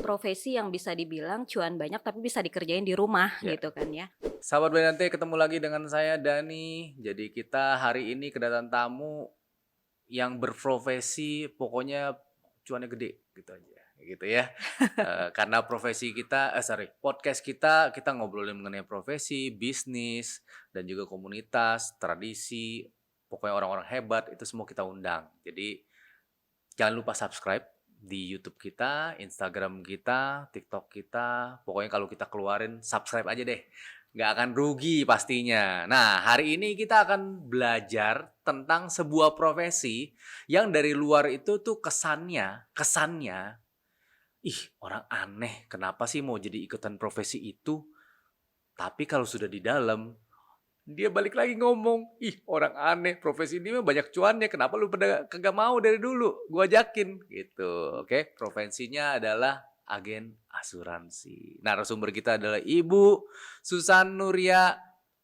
profesi yang bisa dibilang cuan banyak tapi bisa dikerjain di rumah Ya. gitu kan ya. Sahabat Benante, ketemu lagi dengan saya Dani. Jadi kita hari ini kedatangan tamu yang berprofesi pokoknya cuannya gede gitu aja gitu ya. Karena podcast kita ngobrolin mengenai profesi, bisnis dan juga komunitas, tradisi, pokoknya orang-orang hebat itu semua kita undang. Jadi jangan lupa subscribe di YouTube kita, Instagram kita, TikTok kita. Pokoknya kalau kita keluarin subscribe aja deh. Nggak akan rugi pastinya. Nah, hari ini kita akan belajar tentang sebuah profesi yang dari luar itu tuh kesannya, ih orang aneh, kenapa sih mau jadi ikutan profesi itu? Tapi kalau sudah di dalam, dia balik lagi ngomong, ih orang aneh, profesi ini mah banyak cuannya, kenapa lu pada kagak mau dari dulu? Gua ajakin gitu. Oke, profesinya adalah agen asuransi. Narasumber kita adalah Ibu Susan Nuria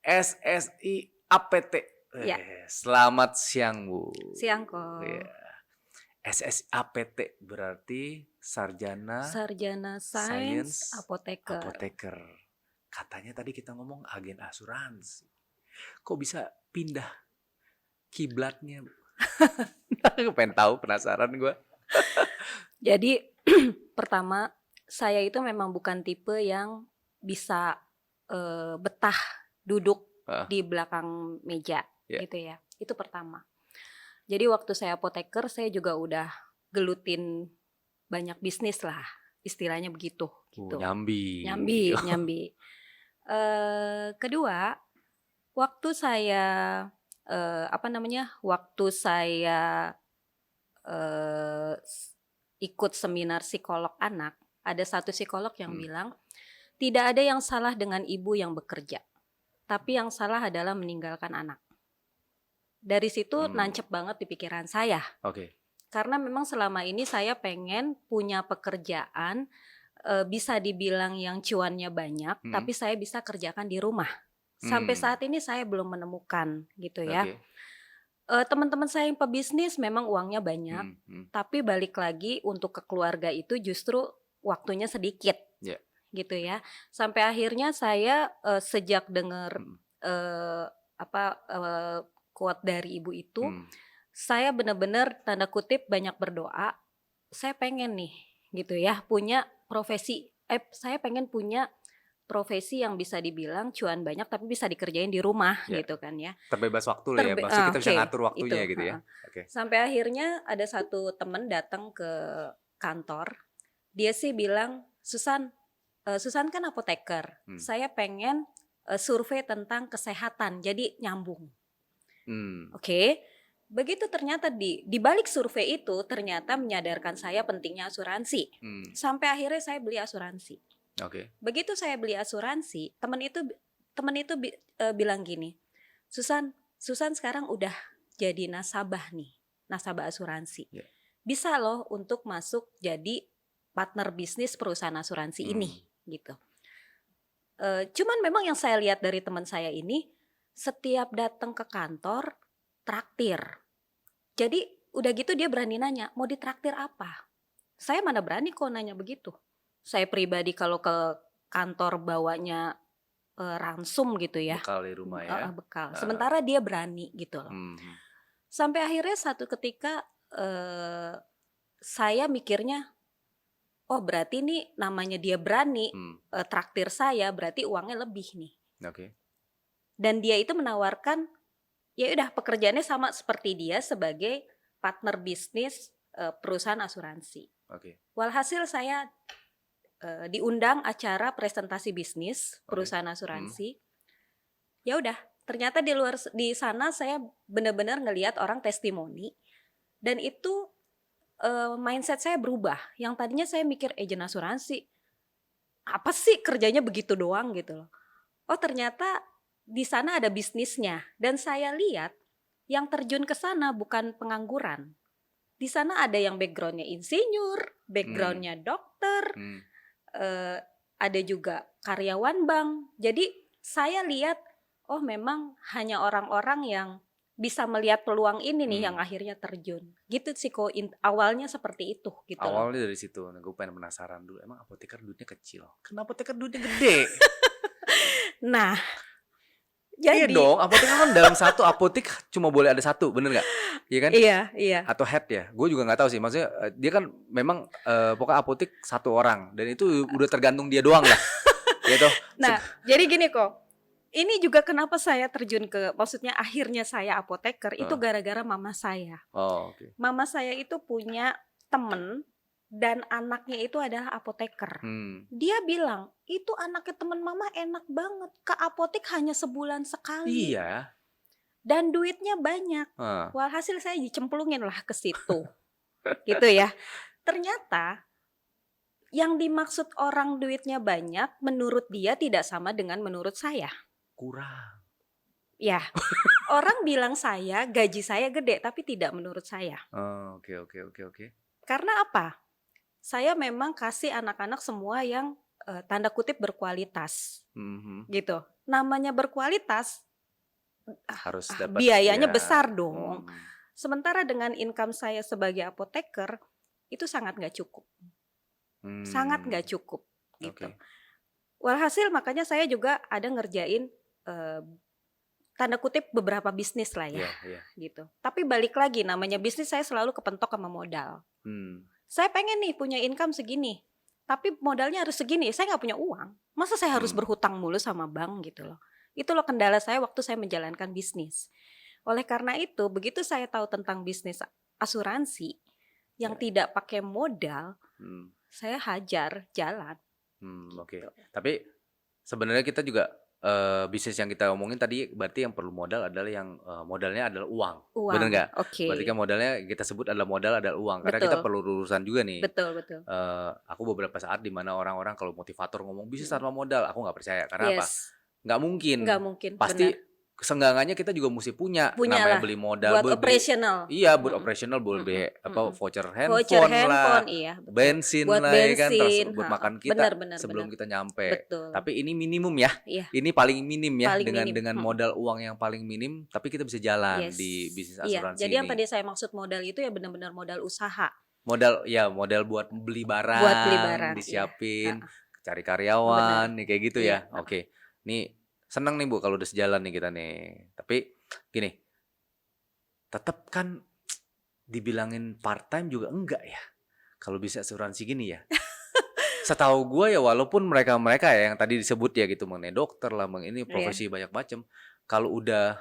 SSI APT. Ya, Selamat siang, Bu. siang kok. Ya. SSI APT berarti Sarjana Sarjana Sains Apoteker. Apoteker. Katanya tadi kita ngomong agen asuransi. Kok bisa pindah kiblatnya? Pengen tahu, penasaran gue. Jadi pertama saya itu memang bukan tipe yang bisa betah duduk di belakang meja gitu ya. Itu pertama. Jadi waktu saya apoteker saya juga udah gelutin banyak bisnis lah, istilahnya begitu gitu. Nyambi. Kedua, waktu saya waktu saya ikut seminar psikolog anak, ada satu psikolog yang bilang tidak ada yang salah dengan ibu yang bekerja, tapi yang salah adalah meninggalkan anak. Dari situ nancep banget di pikiran saya. Oke. Karena memang selama ini saya pengen punya pekerjaan bisa dibilang yang cuannya banyak, tapi saya bisa kerjakan di rumah. Sampai saat ini saya belum menemukan gitu ya. Teman-teman saya yang pebisnis memang uangnya banyak, tapi balik lagi untuk ke keluarga itu justru waktunya sedikit, gitu ya. Sampai akhirnya saya sejak dengar quote dari ibu itu, saya benar-benar tanda kutip banyak berdoa. Saya pengen nih, gitu ya, punya profesi. Saya pengen punya profesi yang bisa dibilang cuan banyak tapi bisa dikerjain di rumah gitu kan ya. Terbebas waktu lah ya, maksudnya kita bisa ngatur waktunya gitu ya. Sampai akhirnya ada satu teman datang ke kantor, dia sih bilang, Susan kan apoteker, saya pengen survei tentang kesehatan, jadi nyambung. Oke. Begitu ternyata di balik survei itu ternyata menyadarkan saya pentingnya asuransi. Sampai akhirnya saya beli asuransi. Begitu saya beli asuransi, teman itu bilang gini, Susan sekarang udah jadi nasabah nih, nasabah asuransi. Bisa loh untuk masuk jadi partner bisnis perusahaan asuransi ini, gitu. Cuman memang yang saya lihat dari teman saya ini, setiap datang ke kantor traktir. Jadi udah gitu dia berani nanya, mau ditraktir apa? Saya mana berani kok nanya begitu. Saya pribadi kalau ke kantor bawanya ransum gitu ya. Bekal di rumah ya. Bekal. Sementara dia berani gitu loh. Sampai akhirnya satu ketika saya mikirnya, oh berarti nih namanya dia berani traktir saya, berarti uangnya lebih nih. Dan dia itu menawarkan, ya udah pekerjaannya sama seperti dia sebagai partner bisnis perusahaan asuransi. Walhasil saya diundang acara presentasi bisnis perusahaan asuransi. Ya udah, ternyata di sana saya benar-benar ngelihat orang testimoni dan itu mindset saya berubah. Yang tadinya saya mikir agen asuransi apa sih kerjanya begitu doang gitu loh. Oh ternyata di sana ada bisnisnya dan saya lihat yang terjun ke sana bukan pengangguran. Di sana ada yang backgroundnya insinyur, backgroundnya dokter, ada juga karyawan bank. Jadi saya lihat, oh memang hanya orang-orang yang bisa melihat peluang ini nih yang Hmm. akhirnya terjun. Gitu sih kok awalnya seperti itu gitu loh. Awalnya dari situ. Nah, gue pengen penasaran dulu. Emang apoteker duitnya kecil? Kenapa apoteker duitnya gede? Nah, Iya jadi dong, apoteker kan dalam satu apotek cuma boleh ada satu, bener nggak? Iya kan? iya. Atau head ya? Gue juga nggak tahu sih. Maksudnya dia kan memang pokoknya apotek satu orang dan itu udah tergantung dia doang lah, gitu. Nah, jadi gini kok. Ini juga kenapa saya terjun maksudnya akhirnya saya apoteker itu Heeh. gara-gara mama saya. Oh, oke. Mama saya itu punya temen dan anaknya itu adalah apoteker. Dia bilang, itu anaknya temen mama enak banget, ke apotek hanya sebulan sekali Iya. dan duitnya banyak. Heeh. Walhasil saya dicemplungin lah ke situ, gitu ya. Ternyata yang dimaksud orang duitnya banyak, menurut dia tidak sama dengan menurut saya. Kurang. Ya, orang bilang gaji saya gede, tapi tidak menurut saya. Oh, oke. Karena apa? Saya memang kasih anak-anak semua yang tanda kutip berkualitas, Mhm. gitu. Namanya berkualitas, Harus dapat biayanya ya. besar dong. Sementara dengan income saya sebagai apoteker, itu sangat nggak cukup. Sangat nggak cukup, gitu. Oke. Walhasil makanya saya juga ada ngerjain tanda kutip beberapa bisnis lah ya, Iya. gitu. Tapi balik lagi, namanya bisnis saya selalu kepentok sama modal. Saya pengen nih punya income segini, tapi modalnya harus segini. Saya nggak punya uang. Masa saya harus berhutang mulu sama bank gitu loh. Itu loh kendala saya waktu saya menjalankan bisnis. Oleh karena itu, begitu saya tahu tentang bisnis asuransi yang tidak pakai modal, saya hajar jalan. Oke. Gitu. Tapi sebenarnya kita juga bisnis yang kita omongin tadi berarti yang perlu modal adalah yang modalnya adalah uang. Bener nggak? Oke. Berarti kan modalnya kita sebut adalah modal adalah uang. Karena Betul. kita perlu lulusan juga nih. Betul. Aku beberapa saat di mana orang-orang kalau motivator ngomong bisnis tanpa modal, aku nggak percaya. Karena apa? Nggak mungkin. Pasti benar. Senggangannya kita juga mesti punya namanya Punyalah, beli modal, buat operasional. Iya, buat operasional, beli voucher Voucher handphone lah, iya, betul. bensin Buat lah, ya kan, bensin, buat makan kita sebelum benar. kita nyampe. Betul. Tapi ini minimum ya. Iya. Ini paling minim ya, Paling minim. dengan modal uang yang paling minim, tapi kita bisa jalan di bisnis asuransi Jadi ini. yang tadi saya maksud modal itu ya benar-benar modal usaha. Modal buat beli barang, disiapin, cari karyawan, nih kayak gitu ya. Oke. Nih seneng nih Bu kalau udah sejalan nih kita nih. Tapi gini, tetap kan dibilangin part time juga enggak ya. Kalau bisa asuransi gini ya. Setahu gue ya walaupun mereka ya yang tadi disebut ya gitu mengenai dokter lah, ini profesi banyak macam. Kalau udah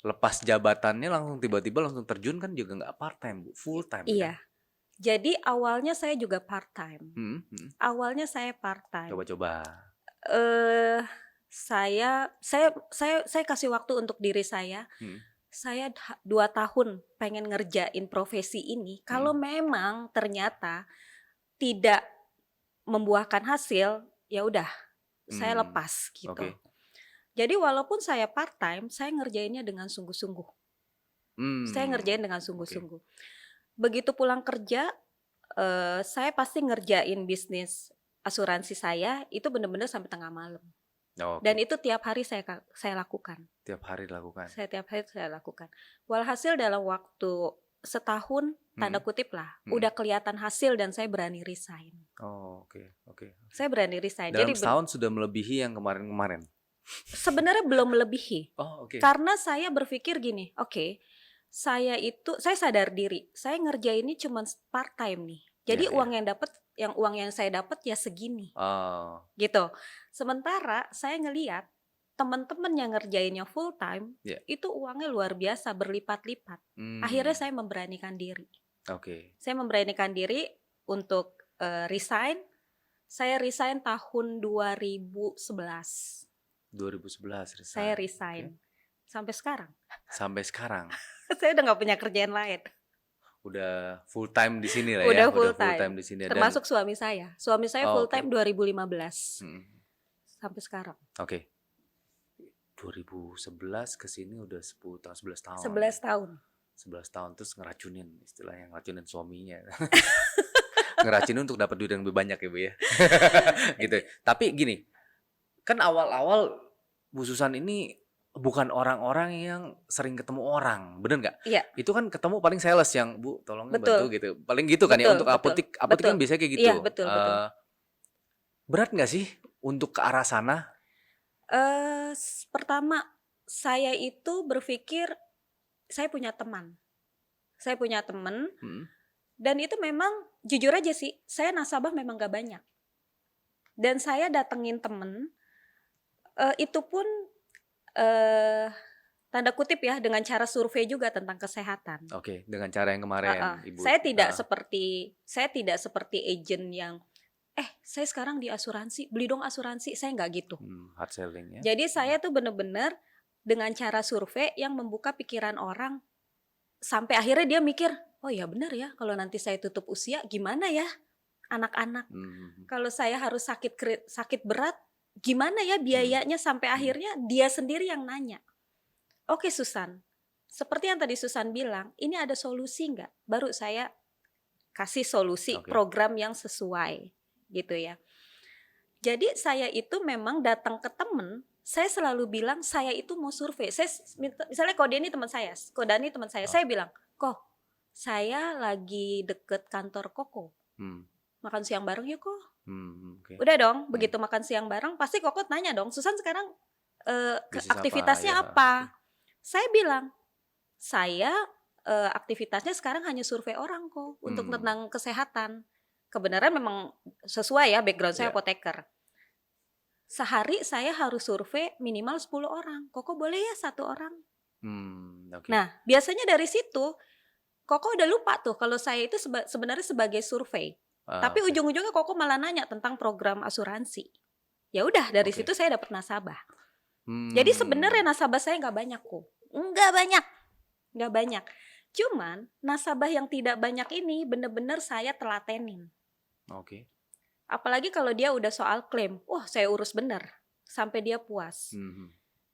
lepas jabatannya langsung tiba-tiba langsung terjun kan juga nggak part time Bu, full time. Iya. Kan? Jadi awalnya saya juga part time. Awalnya saya part time. Coba-coba. Saya kasih waktu untuk diri saya. Saya 2 tahun pengen ngerjain profesi ini. Kalau memang ternyata tidak membuahkan hasil, ya udah, saya lepas gitu. Okay. Jadi walaupun saya part time, saya ngerjainnya dengan sungguh-sungguh. Saya ngerjain dengan sungguh-sungguh. Begitu pulang kerja, saya pasti ngerjain bisnis asuransi saya itu benar-benar sampai tengah malam. Dan itu tiap hari saya lakukan. Tiap hari dilakukan. Tiap hari saya lakukan. Walhasil dalam waktu setahun tanda kutip lah, udah kelihatan hasil dan saya berani resign. Oke. Saya berani resign. Dalam setahun sudah melebihi yang kemarin-kemarin. Sebenarnya belum melebihi. Oke. Karena saya berpikir gini, saya sadar diri, saya ngerjainnya cuma part time nih. Jadi uang yang saya dapat ya segini. Gitu. Sementara saya ngelihat teman-teman yang ngerjainnya full time, itu uangnya luar biasa, berlipat-lipat. Akhirnya saya memberanikan diri. Saya memberanikan diri untuk resign. Saya resign tahun 2011. 2011 resign. Saya resign. Sampai sekarang. Saya udah nggak punya kerjaan lain. Udah full time di sini lah udah ya. Full time di sini. Termasuk suami saya. Suami saya full time 2015. Sampai sekarang. 2011 ke sini udah 11 tahun. 11 tahun. 11 tahun terus ngeracunin, istilahnya ngeracunin suaminya. Ngeracunin untuk dapat duit yang lebih banyak ya Bu ya. Gitu. Tapi gini, kan awal-awal Bu Susan ini bukan orang-orang yang sering ketemu orang, bener nggak? Iya, Itu kan ketemu paling sales yang, "Bu, tolong bantu," betul, gitu. Paling gitu kan ya betul, untuk betul, apotik. Apotik betul. kan biasanya kayak Iya, gitu. betul, betul. Berat nggak sih untuk ke arah sana? Pertama, saya itu berpikir saya punya teman. Saya punya teman Mhm. dan itu memang jujur aja sih, saya nasabah memang gak banyak. Dan saya datengin temen, itu pun eh tanda kutip ya dengan cara survei juga tentang kesehatan. Oke, dengan cara yang Heeh. kemarin Ibu. Saya tidak seperti agent yang saya sekarang di asuransi, beli dong asuransi. Saya nggak gitu. Hard selling ya. Jadi saya tuh bener-bener dengan cara survei yang membuka pikiran orang sampai akhirnya dia mikir, oh ya benar ya, kalau nanti saya tutup usia gimana ya anak-anak. Kalau saya harus sakit berat, gimana ya biayanya, sampai akhirnya dia sendiri yang nanya. Oke Susan, seperti yang tadi Susan bilang, ini ada solusi nggak? Baru saya kasih solusi Oke. program yang sesuai gitu ya. Jadi saya itu memang datang ke temen, saya selalu bilang saya itu mau survei. Saya misalnya Kodani teman saya, saya bilang, "Kok, saya lagi deket kantor Koko. Makan siang bareng yuk kok." Okay. Udah dong, begitu makan siang bareng pasti Koko tanya dong, "Susan sekarang aktivitasnya apa?" Saya bilang, "Saya aktivitasnya sekarang hanya survei orang kok untuk tentang kesehatan." Kebenaran memang sesuai ya, background saya apoteker. Sehari saya harus survei minimal 10 orang. Koko boleh ya 1 orang? Okay. Nah, biasanya dari situ Koko udah lupa tuh kalau saya itu sebenarnya sebagai survei. Tapi ujung-ujungnya Koko malah nanya tentang program asuransi. Ya udah, dari situ saya dapat nasabah. Jadi sebenarnya nasabah saya nggak banyak kok. Nggak banyak. Cuman nasabah yang tidak banyak ini bener-bener saya telatenin. Oke. Apalagi kalau dia udah soal klaim, wah saya urus bener sampai dia puas.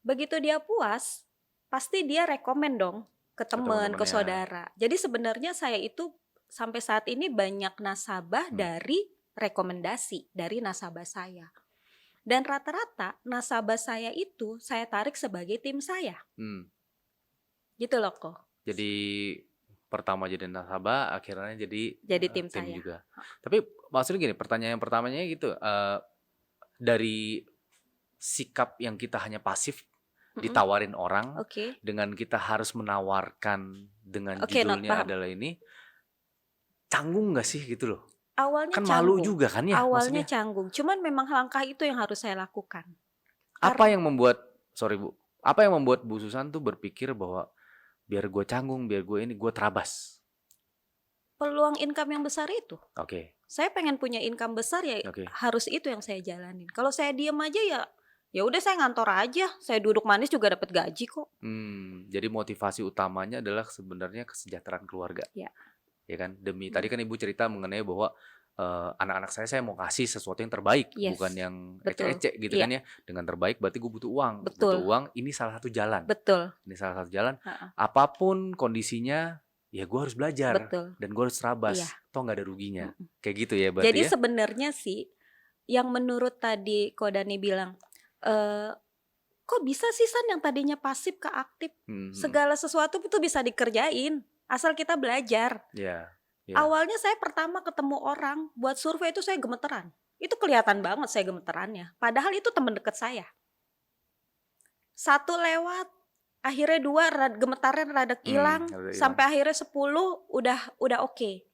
Begitu dia puas, pasti dia rekomen dong ke teman, ke saudara. Jadi sebenarnya saya itu sampai saat ini banyak nasabah dari rekomendasi dari nasabah saya. Dan rata-rata nasabah saya itu saya tarik sebagai tim saya. Gitu loh kok. Jadi pertama jadi nasabah, akhirnya jadi tim saya juga. Tapi maksudnya gini, pertanyaan yang pertamanya gitu, dari sikap yang kita hanya pasif ditawarin orang, dengan kita harus menawarkan dengan judulnya adalah ini, canggung nggak sih gitu loh? Awalnya kan canggung. Malu juga kan ya? Awalnya canggung, cuman memang langkah itu yang harus saya lakukan. Apa yang membuat, apa yang membuat Bu Susan tuh berpikir bahwa biar gue canggung, biar gue ini, gue terabas? Peluang income yang besar itu. Oke. Saya pengen punya income besar ya, harus itu yang saya jalanin. Kalau saya diem aja ya udah saya ngantor aja, saya duduk manis juga dapat gaji kok. Jadi motivasi utamanya adalah sebenarnya kesejahteraan keluarga. Ya kan, demi tadi kan Ibu cerita mengenai bahwa anak-anak saya mau kasih sesuatu yang terbaik, bukan yang ecek-ecek gitu kan ya. Dengan terbaik berarti gue butuh uang. Butuh uang, ini salah satu jalan. Ini salah satu jalan. Apapun kondisinya, ya gue harus belajar. Dan gue harus terabas. Toh nggak ada ruginya. Kayak gitu ya berarti. Jadi sebenarnya sih, yang menurut tadi Kodani bilang, kok bisa sih San yang tadinya pasif ke aktif? Segala sesuatu itu bisa dikerjain, asal kita belajar. Awalnya saya pertama ketemu orang buat survei itu saya gemeteran. Itu kelihatan banget saya gemeterannya. Padahal itu teman dekat saya. 1 lewat, akhirnya 2 gemetarnya rada hilang, sampai akhirnya 10 udah oke.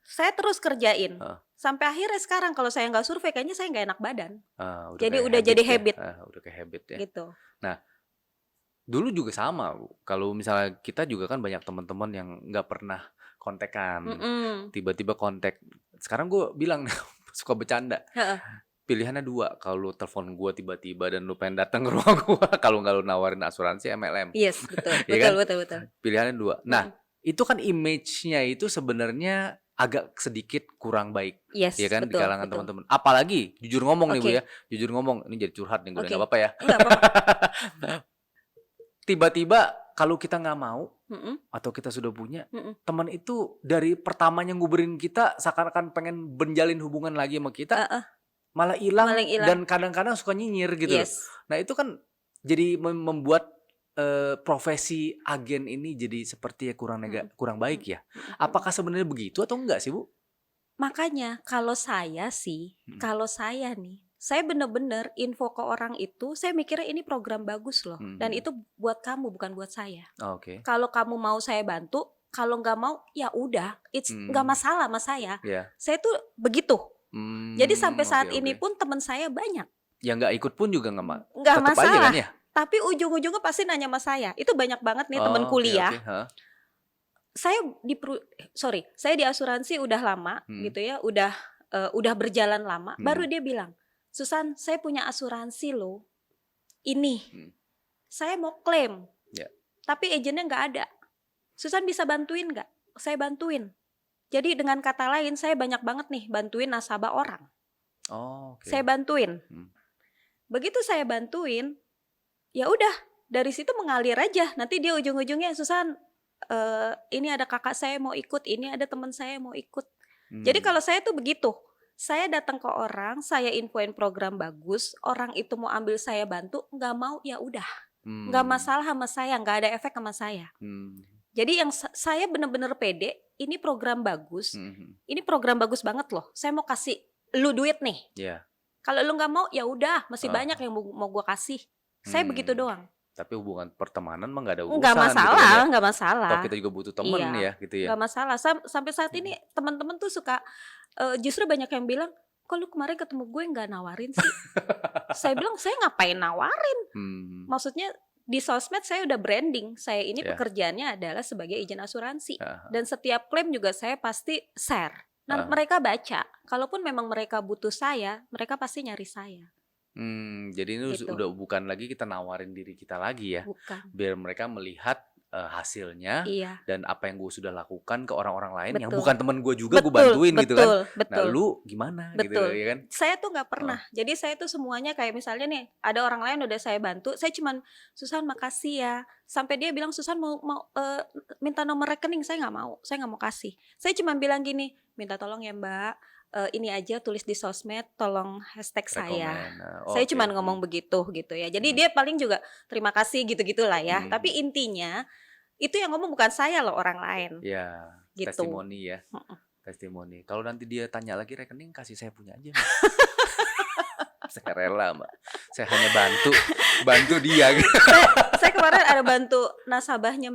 Saya terus kerjain. Sampai akhirnya sekarang kalau saya nggak survei kayaknya saya nggak enak badan. Jadi udah jadi habit. Udah kayak habit ya. Gitu. Nah, dulu juga sama Bu. Kalau misalnya kita juga kan banyak teman-teman yang nggak pernah kontekan, tiba-tiba kontak. Sekarang gue bilang suka bercanda. Pilihannya 2, kalau lu telepon gue tiba-tiba dan lu pengen datang ke rumah gue, kalau nggak lu nawarin asuransi MLM. Yes, betul. Ya betul. Pilihannya 2. Nah, itu kan image-nya itu sebenarnya agak sedikit kurang baik, yes, ya kan, betul, di kalangan teman-teman. Apalagi jujur ngomong nih Bu ya, jujur ngomong, ini jadi curhat nih gue, nggak apa-apa ya. Nggak apa-apa. Tiba-tiba kalau kita nggak mau atau kita sudah punya teman itu dari pertamanya nguberin kita seakan-akan pengen menjalin hubungan lagi sama kita, malah hilang dan kadang-kadang suka nyinyir gitu. Nah itu kan jadi membuat profesi agen ini jadi seperti ya kurang baik ya. Apakah sebenarnya begitu atau enggak sih, Bu? Makanya kalau saya sih, kalau saya nih, saya bener-bener info ke orang itu, saya mikirnya ini program bagus loh. Dan itu buat kamu, bukan buat saya. Oke. Kalau kamu mau saya bantu, kalau nggak mau ya udah, it's nggak masalah sama saya. Yeah. Saya tuh begitu. Jadi sampai saat Oke. ini pun teman saya banyak. Yang nggak ikut pun juga Nggak tetap masalah. aja kan ya? Tapi ujung-ujungnya pasti nanya sama saya. Itu banyak banget nih teman Oke, kuliah. oke. Saya di asuransi udah lama gitu ya, udah berjalan lama. Baru dia bilang, Susan, saya punya asuransi loh. Ini, saya mau klaim, tapi agennya nggak ada. Susan bisa bantuin nggak? Saya bantuin. Jadi dengan kata lain, saya banyak banget nih bantuin nasabah orang. Saya bantuin. Begitu saya bantuin, ya udah dari situ mengalir aja. Nanti dia ujung-ujungnya, Susan, ini ada kakak saya mau ikut, ini ada teman saya mau ikut. Jadi kalau saya tuh begitu, saya datang ke orang, saya infoin program bagus, orang itu mau ambil saya bantu, nggak mau ya udah, nggak masalah sama saya, nggak ada efek sama saya. Jadi yang saya bener-bener pede, ini program bagus, ini program bagus banget loh. Saya mau kasih lu duit nih. Kalau lu nggak mau ya udah, masih banyak yang mau gue kasih. Saya begitu doang. Tapi hubungan pertemanan mah nggak ada urusan. Nggak masalah, gitu ya. nggak masalah. Toh kita juga butuh temen ya, gitu ya. Nggak masalah. Sampai saat ini teman-teman tuh suka, justru banyak yang bilang, kok lu kemarin ketemu gue nggak nawarin sih? Saya bilang, saya ngapain nawarin? Maksudnya di sosmed saya udah branding. Saya ini pekerjaannya adalah sebagai agen asuransi. Dan setiap klaim juga saya pasti share. Nah mereka baca. Kalaupun memang mereka butuh saya, mereka pasti nyari saya. Jadi ini Gitu. udah bukan lagi kita nawarin diri kita lagi ya, Bukan. biar mereka melihat hasilnya Iya. dan apa yang gue sudah lakukan ke orang-orang lain yang Betul. bukan temen gue juga gue bantuin gitu kan. Nah Betul. lu gimana gitu Betul. ya kan? Saya tuh nggak pernah. Jadi saya tuh semuanya kayak misalnya nih, ada orang lain udah saya bantu, saya cuman, Susan makasih ya. Sampai dia bilang, Susan mau minta nomor rekening, saya nggak mau kasih. Saya cuman bilang gini, minta tolong ya Mbak, ini aja tulis di sosmed, tolong hashtag saya. Saya cuman ngomong begitu gitu ya. Jadi dia paling juga terima kasih gitu-gitulah ya. Tapi intinya itu yang ngomong bukan saya loh, orang lain. Ya, gitu. testimoni ya. Testimoni. Kalau nanti dia tanya lagi rekening, kasih saya punya aja. Saya rela, Mbak. Saya hanya bantu dia gitu. Saya kemarin ada bantu nasabahnya,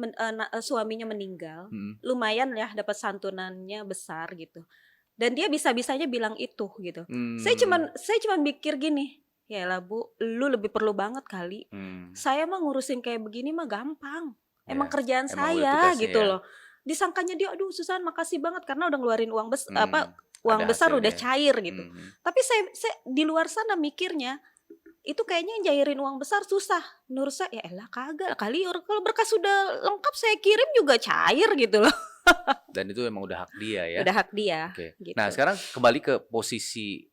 suaminya meninggal. Lumayan ya, dapat santunannya besar gitu. Dan dia bisa-bisanya bilang itu gitu. Saya cuman mikir gini, yaelah Bu, lu lebih perlu banget kali. Saya mah ngurusin kayak begini mah gampang. Emang kerjaan saya gitu loh. Disangkanya dia, aduh Susan makasih banget karena udah ngeluarin uang besar udah cair gitu. Tapi saya di luar sana mikirnya, itu kayaknya jairin uang besar susah. Menurut saya, ya elah kagak kali, kalau berkas sudah lengkap saya kirim juga cair gitu loh. Dan itu emang udah hak dia ya. Udah hak dia. Gitu. Nah sekarang kembali ke posisi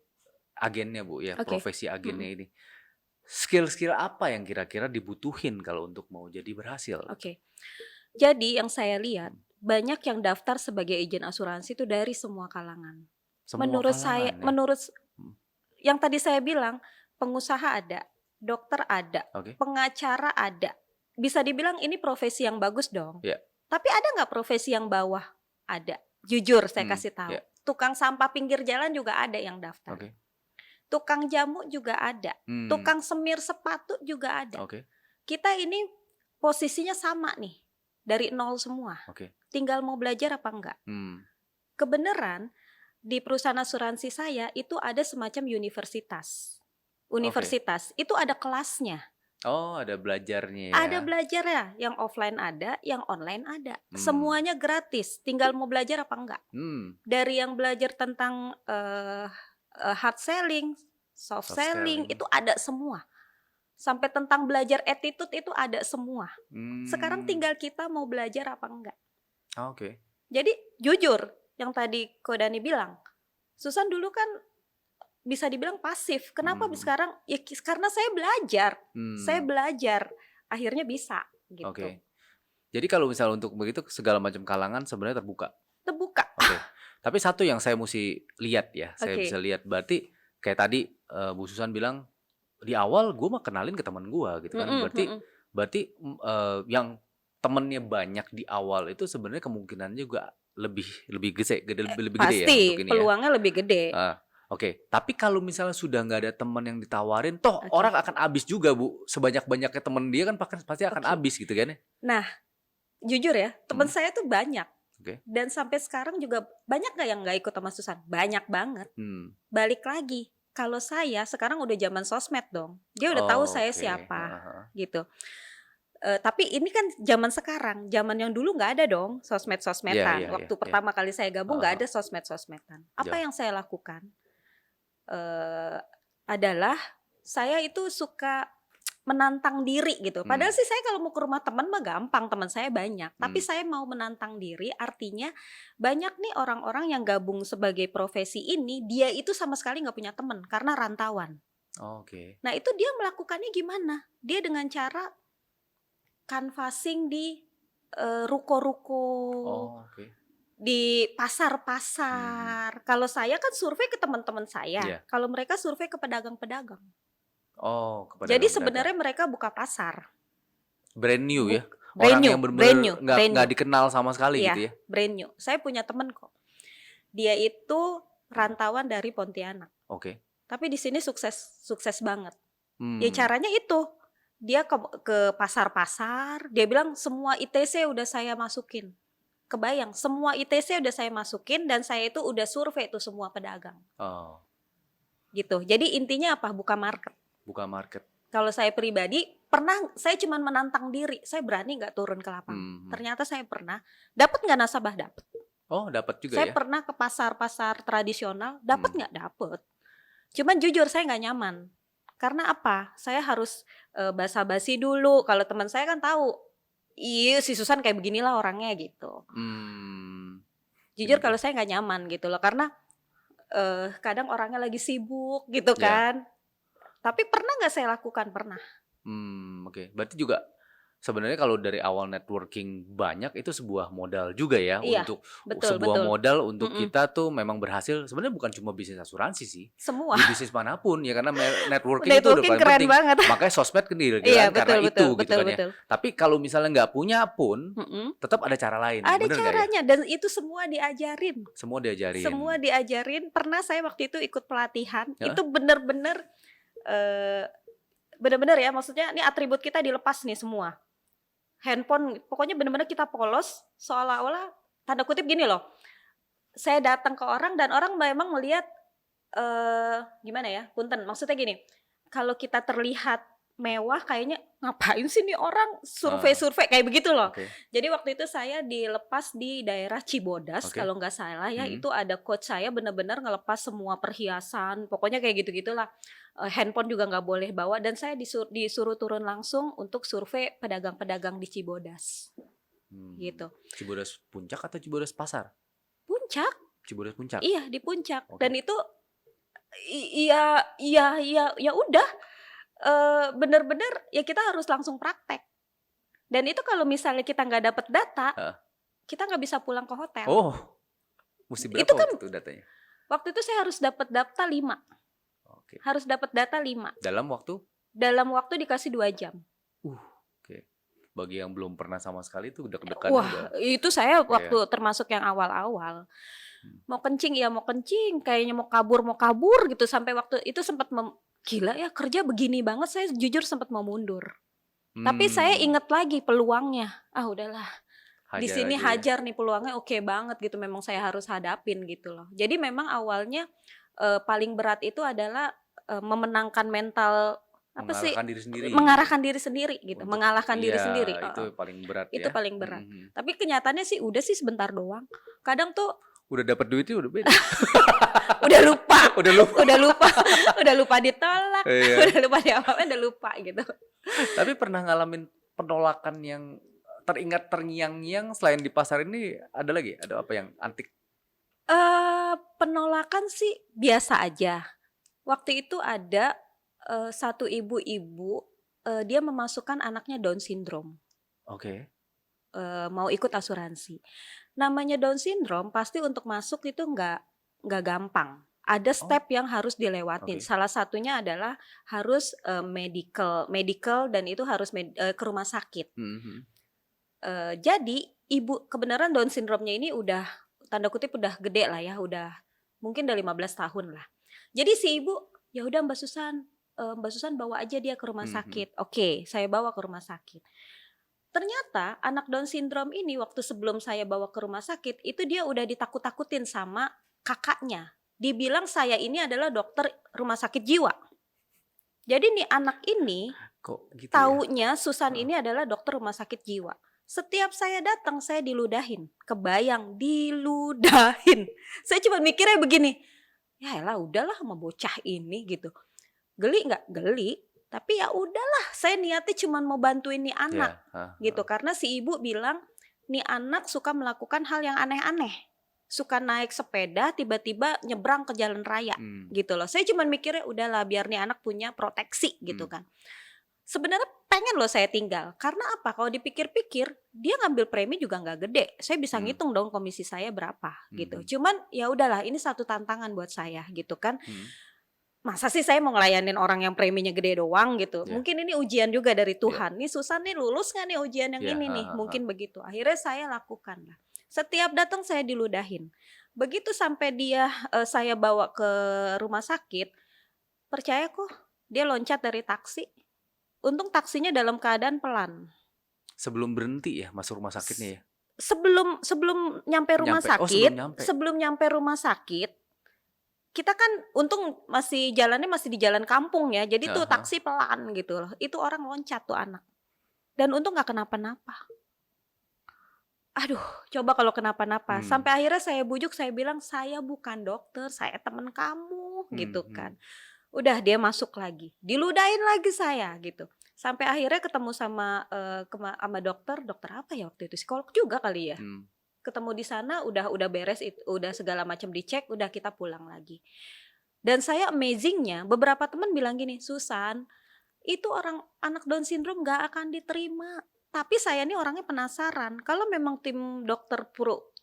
agennya Bu ya, profesi agennya ini. Skill-skill apa yang kira-kira dibutuhin kalau untuk mau jadi berhasil? Jadi yang saya lihat, banyak yang daftar sebagai agen asuransi itu dari semua kalangan. Menurut saya, yang tadi saya bilang, pengusaha ada, dokter ada, pengacara ada. Bisa dibilang ini profesi yang bagus dong. Tapi ada nggak profesi yang bawah? Ada. Jujur saya kasih tahu. Tukang sampah pinggir jalan juga ada yang daftar. Tukang jamu juga ada. Tukang semir sepatu juga ada. Kita ini posisinya sama nih. Dari nol semua. Tinggal mau belajar apa enggak. Kebenaran di perusahaan asuransi saya itu ada semacam universitas. Itu ada kelasnya. Oh, ada belajarnya ya. Ada belajarnya, yang offline ada, yang online ada. Semuanya gratis, tinggal mau belajar apa enggak. Dari yang belajar tentang hard selling, soft selling, itu ada semua. Sampai tentang belajar attitude itu ada semua. Sekarang tinggal kita mau belajar apa enggak. Jadi jujur, yang tadi Ko Dani bilang, Susan dulu kan bisa dibilang pasif. Kenapa sekarang? Ya karena saya belajar. Saya belajar, akhirnya bisa gitu. Jadi kalau misalnya untuk begitu segala macam kalangan sebenarnya terbuka. Tapi satu yang saya mesti lihat ya, saya bisa lihat berarti kayak tadi Bu Susan bilang di awal gue mah kenalin ke teman gue gitu kan. Mm-mm, Berarti mm-mm. berarti yang temennya banyak di awal itu sebenarnya kemungkinannya juga lebih lebih gede ya untuk Pasti ini ya. peluangnya lebih gede. Oke. Tapi kalau misalnya sudah nggak ada teman yang ditawarin, toh Oke. orang akan habis juga Bu. Sebanyak-banyaknya teman dia kan pasti akan Oke. habis gitu kan ya. Nah, jujur ya, teman Hmm, saya tuh banyak. Oke. Dan sampai sekarang juga banyak gak yang gak ikut sama Susan? Banyak banget. Hmm. Balik lagi, kalau saya sekarang udah zaman sosmed dong. Dia udah tahu saya Oke. siapa Heeh. gitu. Tapi ini kan zaman sekarang, zaman yang dulu nggak ada dong Iya, sosmed-sosmedan. iya, iya, Waktu iya. pertama kali saya gabung Heeh. nggak ada sosmed-sosmedan. Apa Ya. yang saya lakukan adalah saya itu suka menantang diri gitu. Padahal Hmm. sih saya kalau mau ke rumah teman mah gampang, teman saya banyak. Tapi Hmm. saya mau menantang diri, artinya banyak nih orang-orang yang gabung sebagai profesi ini, dia itu sama sekali nggak punya teman karena rantauan. Oke. Nah itu dia melakukannya gimana? Dia dengan cara canvassing di ruko-ruko, Oh, oke. di Hmm. pasar-pasar. Kalau saya kan survei ke teman-teman saya, Iya. kalau mereka survei ke pedagang-pedagang. Oh, ke Jadi pedagang-pedagang. sebenarnya mereka buka pasar. Brand new ya. Brand Orang new, yang brand benar-benar new, nggak brand new. dikenal sama sekali Iya, gitu ya. brand new. Saya punya temen kok. Dia itu rantauan dari Pontianak. Oke. Tapi di sini sukses banget. Ya Hmm. caranya itu. Dia ke pasar-pasar, dia bilang semua ITC udah saya masukin. Kebayang, semua ITC udah saya masukin dan saya itu udah survei tuh semua pedagang. Oh, Gitu. Jadi intinya apa? Buka market. buka market. Kalau saya pribadi pernah, saya cuma menantang diri, saya berani nggak turun ke lapangan. Hmm. Ternyata saya pernah. Dapat nggak nasabah? Dapat. Oh, dapat juga Saya ya. pernah ke pasar-pasar tradisional, dapat Hmm. nggak? Dapat. Cuman jujur saya nggak nyaman. Karena apa? Saya harus basa-basi dulu. Kalau teman saya kan tahu, iya si Susan kayak beginilah orangnya gitu. Hmm. Jujur Bener. kalau saya nggak nyaman gitu loh, karena kadang orangnya lagi sibuk gitu Ya. kan. Tapi pernah nggak saya lakukan? Pernah. Oke. Berarti juga sebenarnya kalau dari awal networking banyak itu sebuah modal juga ya. Iya, Untuk betul, sebuah betul. modal untuk Mm-mm. kita tuh memang berhasil. Sebenarnya bukan cuma bisnis asuransi sih. Semua. Di bisnis manapun ya, karena networking itu udah Networking paling keren penting. banget. Makanya sosmed kan Iya, karena betul, itu betul, gitu betul, kan ya. betul. Tapi kalau misalnya nggak punya pun Mm-mm. tetap ada cara lain. Ada Bener nggak ya? caranya dan itu semua diajarin. Semua diajarin. Semua diajarin. Pernah saya waktu itu ikut pelatihan. Ya. Itu bener-bener bener-bener ya, maksudnya ini atribut kita dilepas nih semua. Handphone, pokoknya bener-bener kita polos, seolah-olah tanda kutip gini loh. Saya datang ke orang dan orang memang melihat gimana ya, punten. Maksudnya gini, kalau kita terlihat mewah kayaknya ngapain sih nih orang survei-survei kayak begitu loh. Oke. Jadi waktu itu saya dilepas di daerah Cibodas, Oke. kalau nggak salah ya. Hmm. Itu ada coach saya benar-benar ngelepas semua perhiasan, pokoknya kayak gitu-gitulah. Handphone juga nggak boleh bawa dan saya disuruh turun langsung untuk survei pedagang-pedagang di Cibodas. Gitu. Cibodas Puncak atau Cibodas Pasar? Puncak. Cibodas Puncak. Iya, di Puncak. Oke. Dan itu iya udah. Bener-bener ya kita harus langsung praktek. Dan itu kalau misalnya kita nggak dapat data, kita nggak bisa pulang ke hotel. Oh, mesti berapa itu kan, waktu itu datanya? Waktu itu saya harus dapat data 5. Oke. Harus dapat data 5. Dalam waktu? Dalam waktu dikasih 2 jam. Oke. Bagi yang belum pernah sama sekali itu udah deg-degan. Wah, itu saya waktu Iya. termasuk yang awal-awal. Mau kencing ya mau kencing, kayaknya mau kabur gitu, sampai waktu itu sempat gila ya kerja begini banget, saya jujur sempat mau mundur. Tapi saya ingat lagi peluangnya. Ah udahlah. Di sini hajar nih peluangnya oke banget gitu, memang saya harus hadapin gitu loh. Jadi memang awalnya paling berat itu adalah memenangkan mental mengarahkan diri sendiri gitu, mengalahkan diri sendiri. Itu paling berat itu ya. paling berat. Tapi kenyataannya sih udah sih sebentar doang. Kadang tuh udah dapat duitnya udah beda. udah lupa ditolak, Iya. udah lupa diapa-apain, udah lupa gitu. Tapi pernah ngalamin penolakan yang teringat terngiang-ngiang selain di pasar ini, ada lagi? Ada apa yang antik? Penolakan sih biasa aja. Waktu itu ada satu ibu-ibu, dia memasukkan anaknya Down syndrome. Oke. Mau ikut asuransi. Namanya Down syndrome pasti untuk masuk itu nggak gampang. Ada Oh, step yang harus dilewatin. oke. Salah satunya adalah harus medical dan itu harus ke rumah sakit. Mhm. Jadi ibu kebenaran Down syndrome-nya ini udah tanda kutip udah gede lah ya, udah mungkin udah 15 tahun lah. Jadi si ibu, "Ya udah Mbak Susan bawa aja dia ke rumah Mhm. sakit." Oke, saya bawa ke rumah sakit. Ternyata anak Down syndrome ini waktu sebelum saya bawa ke rumah sakit, itu dia udah ditakut-takutin sama kakaknya. Dibilang saya ini adalah dokter rumah sakit jiwa. Jadi nih anak ini Kok gitu ya? taunya Susan Heeh. ini adalah dokter rumah sakit jiwa. Setiap saya datang saya diludahin, kebayang diludahin. Saya cuma mikirnya begini, ya elah udahlah sama bocah ini gitu. Geli nggak? Geli. Tapi ya udahlah, saya niatnya cuma mau bantuin nih anak Iya, heeh gitu. heeh. Karena si ibu bilang, nih anak suka melakukan hal yang aneh-aneh. Suka naik sepeda tiba-tiba nyebrang ke jalan raya Mmm, gitu loh. Saya cuma mikirnya udahlah biar nih anak punya proteksi gitu mmm, kan. Sebenarnya pengen loh saya tinggal, karena apa, kalau dipikir-pikir dia ngambil premi juga nggak gede, saya bisa mhm, ngitung dong komisi saya berapa gitu. mhm, Cuman ya udahlah ini satu tantangan buat saya gitu kan. mhm. Masa sih saya mau ngelayanin orang yang preminya gede doang gitu, Iya, mungkin ini ujian juga dari iya, Tuhan, nih Susan nih lulus nggak nih ujian yang iya, ini heeh nih, heeh heeh. mungkin begitu. Akhirnya saya lakukan lah. Setiap datang saya diludahin. Begitu sampai dia, saya bawa ke rumah sakit, percaya kok dia loncat dari taksi. Untung taksinya dalam keadaan pelan. Sebelum berhenti ya masuk rumah sakitnya S ya? sebelum sebelum nyampe rumah Nyampe oh sebelum sakit nyampe? sebelum nyampe rumah sakit, kita kan untung masih jalannya masih di jalan kampung ya, jadi Heeh tuh heeh. taksi pelan gitu loh, itu orang loncat tuh anak, dan untung nggak kenapa-napa. Aduh, coba kalau kenapa-napa, Mmm, sampai akhirnya saya bujuk, saya bilang, "Saya bukan dokter, saya temen kamu," mhm gitu kan. mhm. Udah dia masuk lagi, diludahin lagi saya gitu. Sampai akhirnya ketemu sama, sama dokter, dokter apa ya waktu itu, psikolog juga kali ya. Mmm. Ketemu di sana udah beres udah segala macam dicek, udah kita pulang lagi. Dan saya amazing-nya beberapa teman bilang gini, "Susan, itu orang anak Down syndrome nggak akan diterima." Tapi saya nih orangnya penasaran, kalau memang tim dokter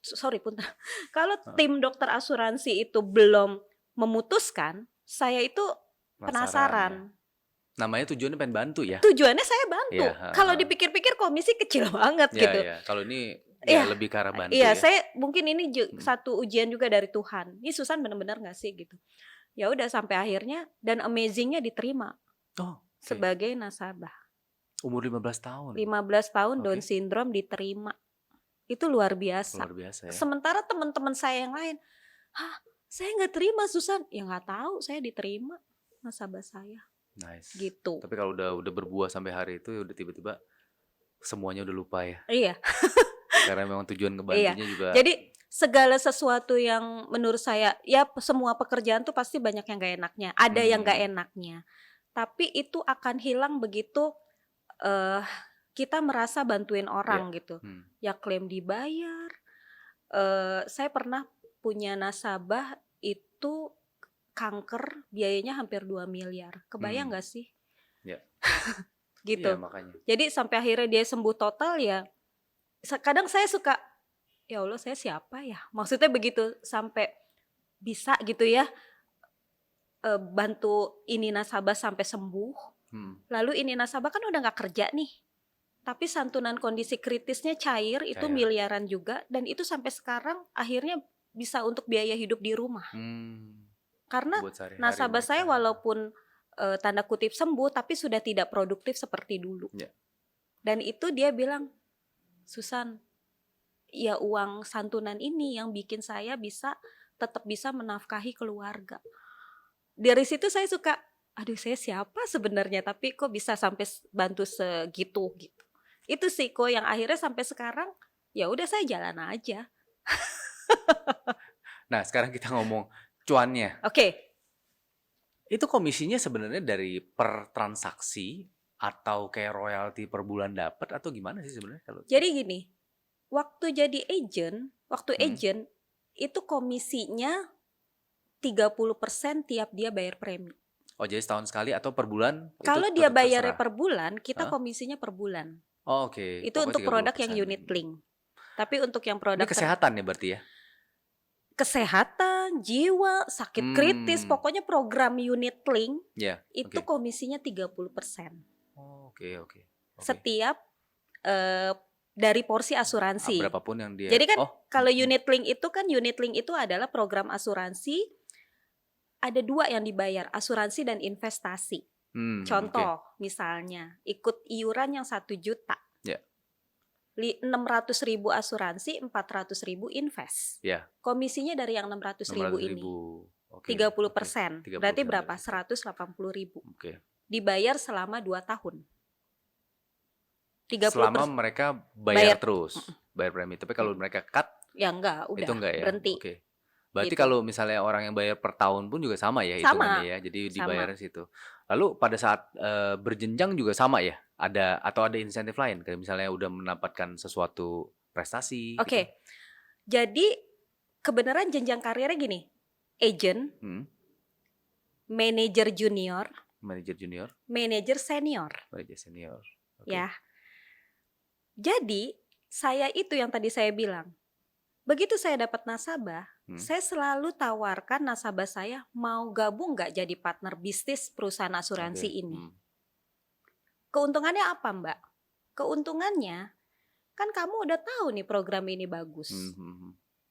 sorry punten, kalau Heeh, tim dokter asuransi itu belum memutuskan, saya itu penasaran ya. penasaran. Namanya tujuannya pengen bantu ya? Tujuannya saya Iya, bantu, heeh kalau heeh. dipikir-pikir komisi kecil banget Iya gitu. iya, kalau ini ya Iya, lebih ke arah bantu iya ya? saya mungkin ini Mhm. satu ujian juga dari Tuhan, "Ini Susan bener-bener nggak sih?" Gitu. Ya udah sampai akhirnya dan amazing-nya diterima Oh, oke. sebagai nasabah. Umur 15 tahun? 15 tahun Down Oke, syndrome diterima, itu luar biasa. luar biasa ya. Sementara teman-teman saya yang lain, "Hah, saya nggak terima Susan." Ya nggak tahu, saya diterima nasabah saya, Nice. gitu. Tapi kalau udah berbuah sampai hari itu, ya udah tiba-tiba semuanya udah lupa ya? Iya. Karena memang tujuan Iya, ngebantunya juga jadi segala sesuatu yang menurut saya ya semua pekerjaan tuh pasti banyak yang gak enaknya, ada yang gak mmm, enaknya. Tapi itu akan hilang begitu, eee, kita merasa bantuin iya, orang gitu. mmm, Ya klaim dibayar, saya pernah punya nasabah itu kanker biayanya hampir 2 miliar, kebayang mmm, nggak sih? iya iya Gitu. makanya. Jadi sampai akhirnya dia sembuh total ya, kadang saya suka, "Ya Allah saya siapa ya?" Maksudnya begitu sampai bisa gitu ya, bantu ini nasabah sampai sembuh, Mhm, lalu ini nasabah kan udah nggak kerja nih, tapi santunan kondisi kritisnya cair itu cair. miliaran juga dan itu sampai sekarang akhirnya bisa untuk biaya hidup di rumah. Mmm, Karena buat sehari-hari nasabah mereka. saya walaupun, tanda kutip "sembuh" tapi sudah tidak produktif seperti dulu. Iya, Dan itu dia bilang, "Susan, ya uang santunan ini yang bikin saya bisa tetap bisa menafkahi keluarga." Dari situ saya suka, aduh saya siapa sebenarnya tapi kok bisa sampai bantu segitu gitu. Itu sih kok yang akhirnya sampai sekarang ya udah saya jalan aja. nah sekarang kita ngomong cuannya. Oke, Itu komisinya sebenarnya dari per transaksi atau kayak royalti per bulan dapat atau gimana sih sebenarnya kalau jadi gini, waktu mhm. agent itu komisinya 30% tiap dia bayar premi. Oh jadi setahun sekali atau per bulan itu Kalau dia bayarnya terserah? per bulan, kita Heeh? komisinya per bulan. Oh oke, Itu pokoknya untuk produk yang 30%. unit link. Tapi untuk yang Ini produk kesehatan ya berarti ya? kesehatan, kesehatan, jiwa, sakit kritis, pokoknya program unit link Ya, itu oke. komisinya 30% Oh, oke. setiap dari porsi asuransi. Berapapun yang dia. Jadi kan kalau mhm. unit link itu adalah program asuransi, ada 2 yang dibayar, asuransi dan investasi. Oke. Contoh, misalnya ikut iuran yang 1 juta. Ya. 600.000 asuransi, 400.000 invest. Ya. Komisinya dari yang 600.000 ini 600.000. Oke. 30%. 30% Berarti berapa? dari itu. 180.000. Oke. Dibayar selama 2 tahun. Selama 30% mereka bayar. bayar terus, bayar premi. Tapi kalau mereka cut, Ya enggak, itu udah enggak ya? berhenti. Oke. Berarti Gitu. kalau misalnya orang yang bayar per tahun pun juga sama ya Sama. hitungannya ya. Jadi Sama. dibayarnya situ. Lalu pada saat berjenjang juga sama ya? Atau ada insentif lain? Kayak misalnya udah mendapatkan sesuatu prestasi gitu. Oke. Jadi kebenaran jenjang karirnya gini. Agent, manajer junior, Manajer junior, manajer senior. manajer senior. Oke. Ya. Jadi saya itu yang tadi saya bilang. Begitu saya dapat nasabah, saya selalu tawarkan nasabah saya mau gabung nggak jadi partner bisnis perusahaan asuransi ini. Keuntungannya apa, Mbak? Keuntungannya kan kamu udah tahu nih program ini bagus.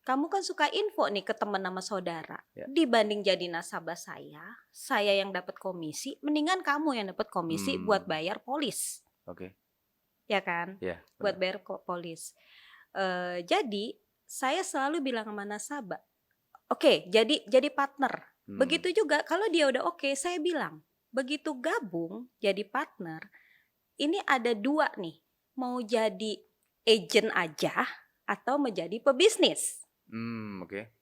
Kamu kan suka info nih ke teman sama saudara. Ya. Dibanding jadi nasabah saya yang dapat komisi, mendingan kamu yang dapat komisi buat bayar polis. Oke. Ya kan? Ya, buat bayar polis. Jadi saya selalu bilang sama nasabah, oke, jadi partner. Begitu juga kalau dia udah oke, saya bilang, begitu gabung jadi partner, ini ada 2 nih, mau jadi agent aja atau menjadi pebisnis. Oke.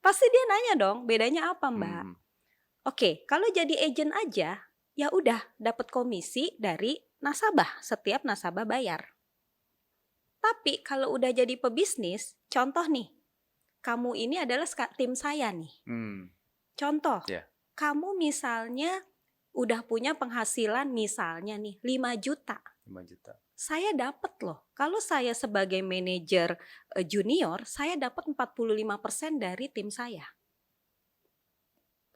Pasti dia nanya dong, bedanya apa, Mbak? Oke, kalau jadi agent aja, ya udah dapat komisi dari nasabah, setiap nasabah bayar. Tapi kalau udah jadi pebisnis, contoh nih, kamu ini adalah tim saya nih. Contoh, kamu misalnya udah punya penghasilan misalnya nih 5 juta. 5 juta. Saya dapat loh. Kalau saya sebagai manajer junior, saya dapat 45% dari tim saya.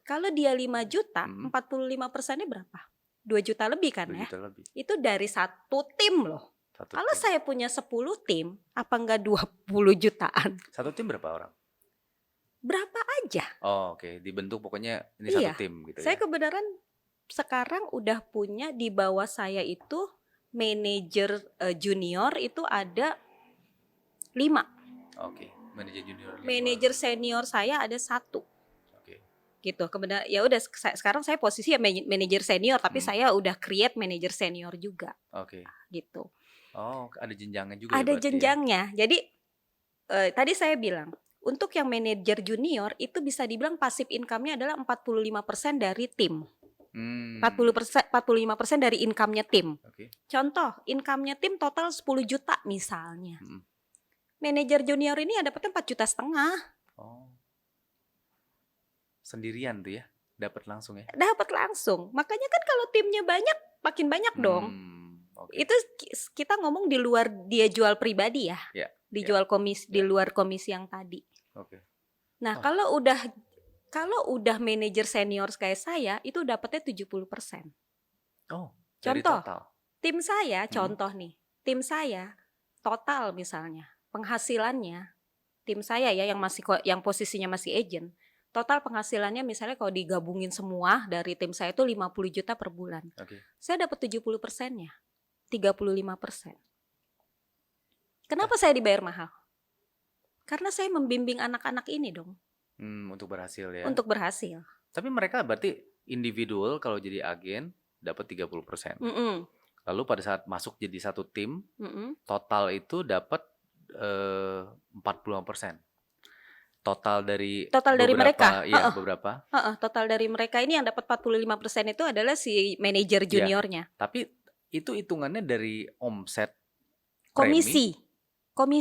Kalau dia 5 juta, 45%-nya berapa? 2 juta lebih kan 2 ya? juta lebih. Itu dari 1 tim loh. Kalau tim. saya punya 10 tim, apa enggak 20 jutaan? 1 tim berapa orang? Berapa aja. Oh, oke. Dibentuk pokoknya ini 1 tim gitu Saya ya. kebenaran sekarang udah punya di bawah saya itu manajer junior itu ada 5. Oke. Manajer junior 5. Manajer senior saya ada 1. Oke. Gitu. Kebenaran ya udah sekarang saya posisi ya manajer senior, tapi saya udah create manajer senior juga. Oke. Gitu. Oh, ada jenjangnya juga. Ada ya jenjangnya. Ya? Jadi tadi saya bilang, untuk yang manajer junior itu bisa dibilang passive income-nya adalah 45% dari tim. 45% dari income-nya tim. Okay. Contoh, income-nya tim total 10 juta misalnya. Manajer junior ini dapatnya 4,5 juta. Oh. Sendirian tuh ya? Dapat langsung ya? Dapat langsung. Makanya kan kalau timnya banyak, makin banyak dong. Okay. Itu kita ngomong di luar dia jual pribadi ya. Dijual komisi di luar komisi yang tadi. Okay. Nah, kalau udah manajer senior kayak saya itu dapatnya 70%. Oh, contoh, total. Tim saya contoh nih. Tim saya total misalnya penghasilannya tim saya ya yang posisinya masih agent, total penghasilannya misalnya kalau digabungin semua dari tim saya itu 50 juta per bulan. Okay. Saya dapat 70%-nya. 35%. Kenapa saya dibayar mahal? Karena saya membimbing anak-anak ini dong. Untuk berhasil ya. Untuk berhasil. Tapi mereka berarti individual kalau jadi agen dapat 30%. Lalu pada saat masuk jadi 1 tim, total itu dapat 45%. Total dari mereka. Iya, beberapa. Total dari mereka ini yang dapat 45% itu adalah si manajer juniornya. Tapi itu hitungannya dari omset komisi.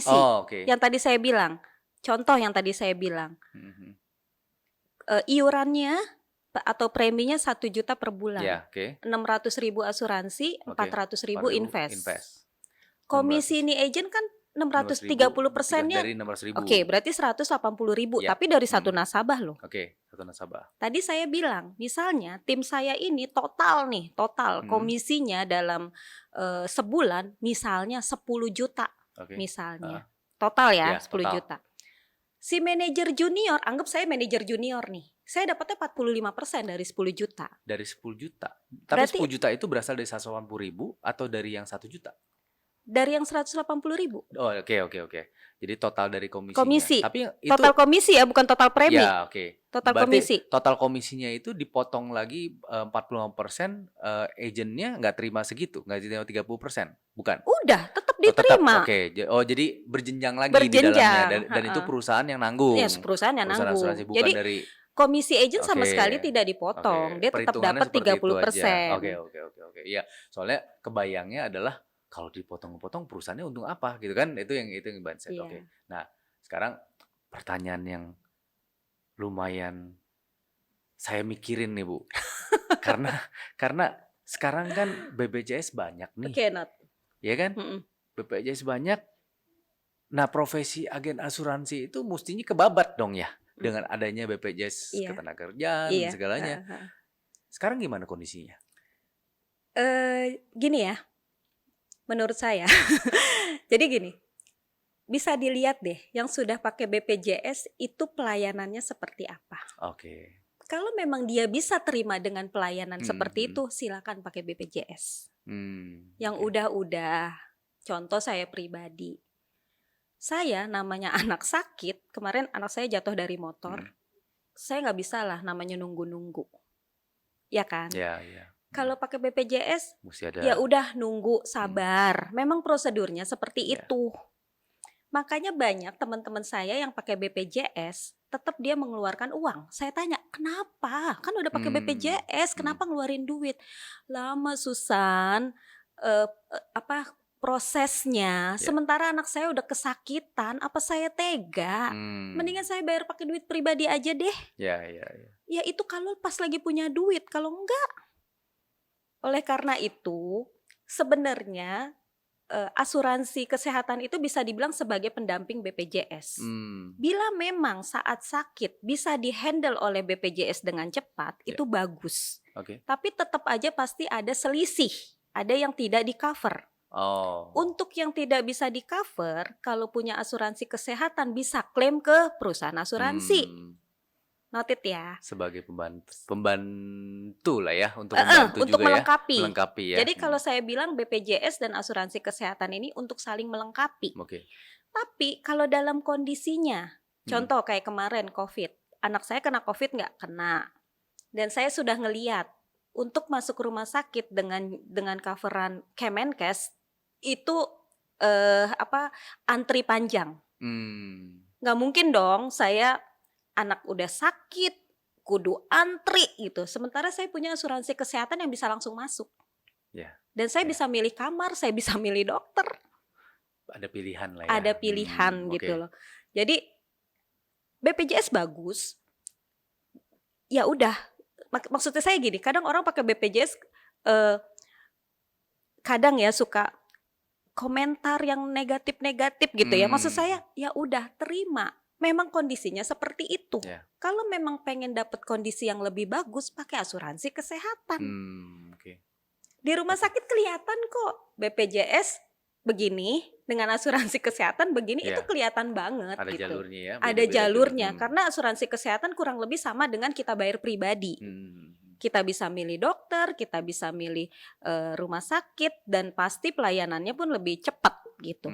Oh, okay. Yang tadi saya bilang. Contoh yang tadi saya bilang. Iurannya atau preminya 1 juta per bulan. 600.000 asuransi, 400.000 invest. Komisi ini agent kan 630%-nya. dari 600.000. Oke, berarti 180.000, Ya. tapi dari satu nasabah loh. Oke, satu nasabah. Tadi saya bilang, misalnya tim saya ini total komisinya dalam sebulan misalnya 10 juta Oke. misalnya. Total ya, Ya, 10 total. juta. Si manajer junior, anggap saya manajer junior nih. Saya dapatnya 45% dari 10 juta. Dari 10 juta. Tapi Berarti 10 juta itu berasal dari 180.000 atau dari yang 1 juta? dari yang 180.000. Oh, oke. Jadi total dari komisinya. Komisi. Tapi itu Total komisi ya, bukan total premi. ya, oke. Total Berarti komisi. total komisinya itu dipotong lagi 45%, agentnya nggak terima segitu, nggak terima 30%, bukan? Udah, tetap Oh, tetap. diterima. Oke. Jadi berjenjang lagi di Berjenjang, dalamnya dan itu ha-ha. perusahaan yang nanggung. Ya, perusahaan yang Perusahaan nanggung. asuransi bukan Jadi dari komisi agent sama Oke. sekali tidak dipotong. Oke, Dia tetap perhitungannya dapat seperti itu 30%. aja. Oke. Iya, soalnya kebayangnya adalah kalau dipotong-potong perusahaannya untung apa gitu kan? Itu yang mindset. Iya. Oke. Nah, sekarang pertanyaan yang lumayan saya mikirin nih, Bu. karena sekarang kan BPJS banyak nih. Oke, Nat. Ya kan? Mm-mm. BPJS banyak. Nah, profesi agen asuransi itu mestinya kebabat dong ya dengan adanya BPJS Iya. ketenagakerjaan Iya. segalanya. Ha-ha. Sekarang gimana kondisinya? Gini ya, menurut saya. Jadi gini, bisa dilihat deh yang sudah pakai BPJS itu pelayanannya seperti apa. Oke. Kalau memang dia bisa terima dengan pelayanan seperti Hmm. itu, silakan pakai BPJS. Yang Oke. udah-udah, contoh saya pribadi. Saya namanya anak sakit, kemarin anak saya jatuh dari motor. Saya nggak bisa lah namanya nunggu-nunggu. Ya kan? Ya. Kalau pakai BPJS, Mesti ada. ya udah nunggu, sabar. Memang prosedurnya seperti Ya. itu. Makanya banyak teman-teman saya yang pakai BPJS, tetap dia mengeluarkan uang. Saya tanya, kenapa? Kan udah pakai BPJS, kenapa ngeluarin duit? Lama, Susan. Prosesnya. Ya. Sementara anak saya udah kesakitan, apa saya tega? Mendingan saya bayar pakai duit pribadi aja deh. Ya. Ya itu kalau pas lagi punya duit, kalau enggak. Oleh karena itu, sebenarnya asuransi kesehatan itu bisa dibilang sebagai pendamping BPJS. Bila memang saat sakit bisa dihandle oleh BPJS dengan cepat, Ya. itu bagus. Oke. Tapi tetap aja pasti ada selisih, ada yang tidak di-cover. Oh. Untuk yang tidak bisa di-cover, kalau punya asuransi kesehatan bisa klaim ke perusahaan asuransi. Noted ya. Sebagai pembantu lah ya, untuk membantu Untuk juga melengkapi. ya. Melengkapi ya. Jadi kalau saya bilang BPJS dan asuransi kesehatan ini untuk saling melengkapi. Oke. Tapi kalau dalam kondisinya, contoh kayak kemarin COVID, anak saya kena COVID nggak kena, dan saya sudah ngeliat untuk masuk rumah sakit dengan coveran Kemenkes itu antri panjang. Nggak mungkin dong saya anak udah sakit kudu antri gitu. Sementara saya punya asuransi kesehatan yang bisa langsung masuk. Ya. Dan saya bisa milih kamar, saya bisa milih dokter. Ada pilihan lah ya. Ada pilihan gitu oke. loh. Jadi BPJS bagus. Ya udah, maksudnya saya gini, kadang orang pakai BPJS kadang ya suka komentar yang negatif gitu ya. Maksud saya ya udah terima. Memang kondisinya seperti itu. Ya. Kalau memang pengen dapat kondisi yang lebih bagus, pakai asuransi kesehatan. Oke. Di rumah sakit kelihatan kok BPJS begini dengan asuransi kesehatan begini, Ya. itu kelihatan banget Ada gitu. jalurnya ya. Ada beda-beda jalurnya gitu. karena asuransi kesehatan kurang lebih sama dengan kita bayar pribadi. Kita bisa milih dokter, kita bisa milih rumah sakit, dan pasti pelayanannya pun lebih cepat gitu.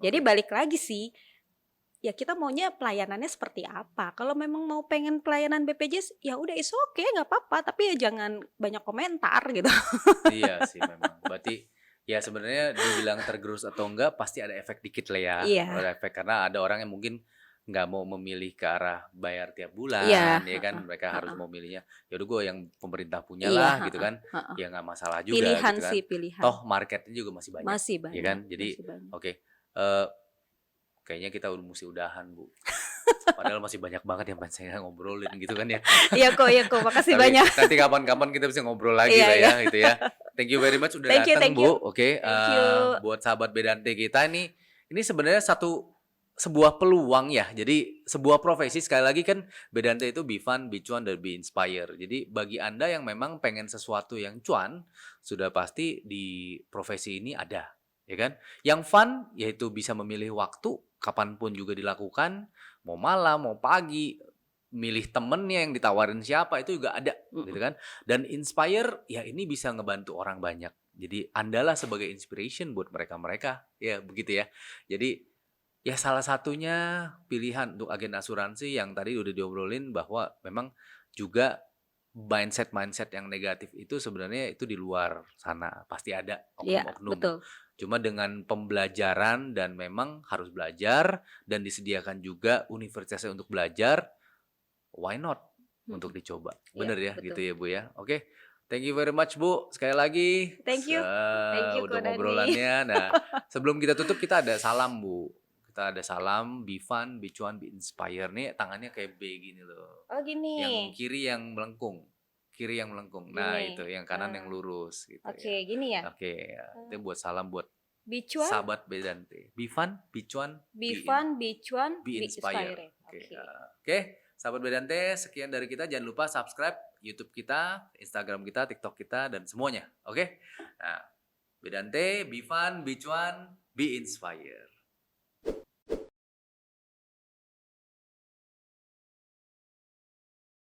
Jadi balik lagi sih, ya kita maunya pelayanannya seperti apa. Kalau memang mau pengen pelayanan BPJS, ya udah it's okay, nggak apa-apa. Tapi ya jangan banyak komentar gitu. Iya sih memang. Berarti ya sebenarnya dibilang tergerus atau enggak pasti ada efek dikit lah ya. Iya. Ada efek karena ada orang yang mungkin nggak mau memilih ke arah bayar tiap bulan, Iya, ya kan mereka harus mau milihnya. Ya udah gue yang pemerintah punya Iya, lah gitu kan. Ya nggak masalah juga Pilihan gitu kan. sih, pilihan. Toh marketnya juga masih banyak. Masih banyak. Ya kan? Jadi masih banyak. oke. Kayaknya kita udah mesti udahan, Bu. Padahal masih banyak banget yang pengen saya ngobrolin gitu kan ya. Iya kok, makasih Tapi banyak. nanti kapan-kapan kita bisa ngobrol lagi Iya, lah iya. ya gitu ya. Thank you very much udah Thank you, datang, thank you. Bu. Oke, Thank you. buat sahabat Bedante kita nih ini sebenarnya sebuah peluang ya. Jadi sebuah profesi, sekali lagi kan Bedante itu be fun, be cuan, dan be inspire. Jadi bagi Anda yang memang pengen sesuatu yang cuan, sudah pasti di profesi ini ada, ya kan? Yang fun yaitu bisa memilih waktu kapanpun juga dilakukan, mau malam, mau pagi, milih temennya yang ditawarin siapa itu juga ada, gitu kan? Dan inspire ya ini bisa ngebantu orang banyak. Jadi Andalah sebagai inspiration buat mereka-mereka, ya begitu ya. Jadi ya salah satunya pilihan untuk agen asuransi yang tadi udah diobrolin bahwa memang juga mindset-mindset yang negatif itu sebenarnya itu di luar sana. Pasti ada Iya, oknum-oknum. betul. Cuma dengan pembelajaran dan memang harus belajar dan disediakan juga universitasnya untuk belajar, why not untuk dicoba. Iya, Bener ya betul. gitu ya Bu ya. Oke. Thank you very much Bu. Sekali lagi. Thank you. Thank you, Udah Ko Dani. ngobrolannya. Nah, sebelum kita tutup kita ada salam Bu. Kita ada salam, be fun, be cuan, be inspire. Nih tangannya kayak B gini loh. Oh, gini. Yang kiri yang melengkung. Kiri yang melengkung. Nah, Gini. itu yang kanan yang lurus gitu Oke, ya. gini ya. Oke, ya. Itu buat salam buat Bicuan, sahabat Bedante. Be fun, be cuan, be fun, be cuan, be be inspire. inspiring. Oke. Oke. Oke, sahabat Bedante, sekian dari kita. Jangan lupa subscribe YouTube kita, Instagram kita, TikTok kita, dan semuanya. Oke? Nah, Bedante, be fun, be cuan, be inspire.